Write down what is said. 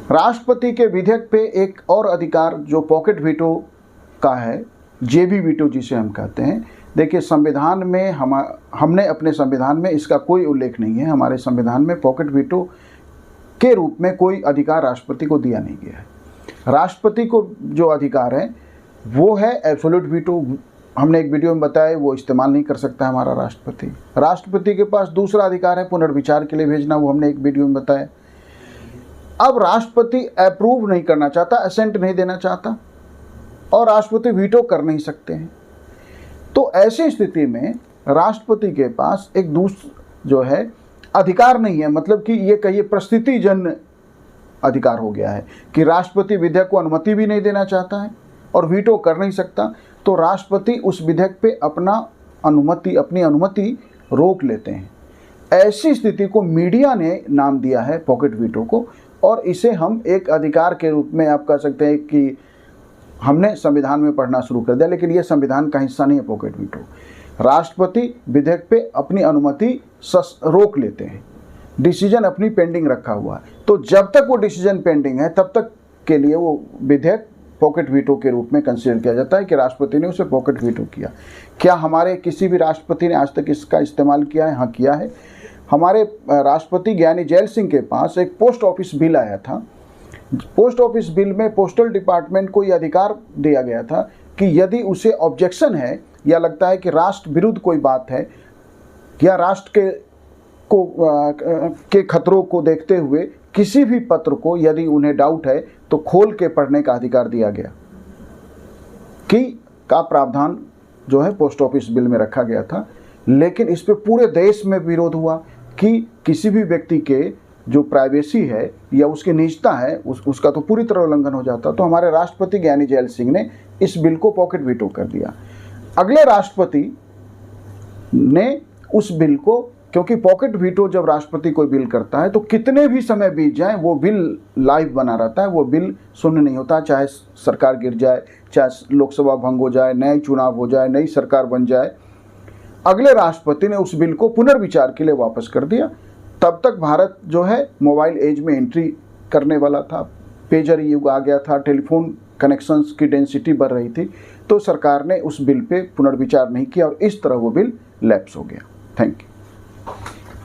राष्ट्रपति के विधेयक पे एक और अधिकार जो पॉकेट वीटो का है, जेबी वीटो जिसे हम कहते हैं। देखिए, संविधान में हमने अपने संविधान में इसका कोई उल्लेख नहीं है। हमारे संविधान में पॉकेट वीटो के रूप में कोई अधिकार राष्ट्रपति को दिया नहीं गया है। राष्ट्रपति को जो अधिकार है वो है एब्सोल्यूट वीटो। हमने एक वीडियो में बताया, वो इस्तेमाल नहीं कर सकता हमारा राष्ट्रपति। राष्ट्रपति के पास दूसरा अधिकार है पुनर्विचार के लिए भेजना, वो हमने एक वीडियो में बताया। अब राष्ट्रपति अप्रूव नहीं करना चाहता, असेंट नहीं देना चाहता, और राष्ट्रपति वीटो कर नहीं सकते हैं। तो ऐसी स्थिति में राष्ट्रपति के पास एक जो है अधिकार नहीं है, मतलब कि ये कहिए परिस्थितिजन्य अधिकार हो गया है कि राष्ट्रपति विधेयक को अनुमति भी नहीं देना चाहता है और वीटो कर नहीं सकता, तो राष्ट्रपति उस विधेयक पे अपनी अनुमति रोक लेते हैं। ऐसी स्थिति को मीडिया ने नाम दिया है पॉकेट वीटो को, और इसे हम एक अधिकार के रूप में आप कह सकते हैं कि हमने संविधान में पढ़ना शुरू कर दिया, लेकिन यह संविधान का हिस्सा नहीं है पॉकेट वीटो। राष्ट्रपति विधेयक पे अपनी अनुमति रोक लेते हैं, डिसीजन अपनी पेंडिंग रखा हुआ है। तो जब तक वो डिसीजन पेंडिंग है तब तक के लिए वो विधेयक पॉकेट वीटो के रूप में कंसीडर किया जाता है कि राष्ट्रपति ने उसे पॉकेट वीटो किया। क्या हमारे किसी भी राष्ट्रपति ने आज तक इसका इस्तेमाल किया है? हाँ, किया है। हमारे राष्ट्रपति ज्ञानी जैल सिंह के पास एक पोस्ट ऑफिस बिल आया था। पोस्ट ऑफिस बिल में पोस्टल डिपार्टमेंट को यह अधिकार दिया गया था कि यदि उसे ऑब्जेक्शन है या लगता है कि राष्ट्र विरुद्ध कोई बात है या राष्ट्र के खतरों को देखते हुए किसी भी पत्र को यदि उन्हें डाउट है तो खोल के पढ़ने का अधिकार दिया गया का प्रावधान जो है पोस्ट ऑफिस बिल में रखा गया था। लेकिन इस पे पूरे देश में विरोध हुआ कि किसी भी व्यक्ति के जो प्राइवेसी है या उसकी निजता है उसका तो पूरी तरह उल्लंघन हो जाता। तो हमारे राष्ट्रपति ज्ञानी जैल सिंह ने इस बिल को पॉकेट वीटो कर दिया। अगले राष्ट्रपति ने उस बिल को, क्योंकि पॉकेट वीटो जब राष्ट्रपति कोई बिल करता है तो कितने भी समय बीत जाए वो बिल लाइव बना रहता है, वो बिल शून्य नहीं होता। चाहे सरकार गिर जाए, चाहे लोकसभा भंग हो जाए, नए चुनाव हो जाए, नई सरकार बन जाए, अगले राष्ट्रपति ने उस बिल को पुनर्विचार के लिए वापस कर दिया। तब तक भारत जो है मोबाइल एज में एंट्री करने वाला था, पेजर युग आ गया था, टेलीफोन कनेक्शंस की डेंसिटी बढ़ रही थी, तो सरकार ने उस बिल पे पुनर्विचार नहीं किया और इस तरह वो बिल लैप्स हो गया। Thank you.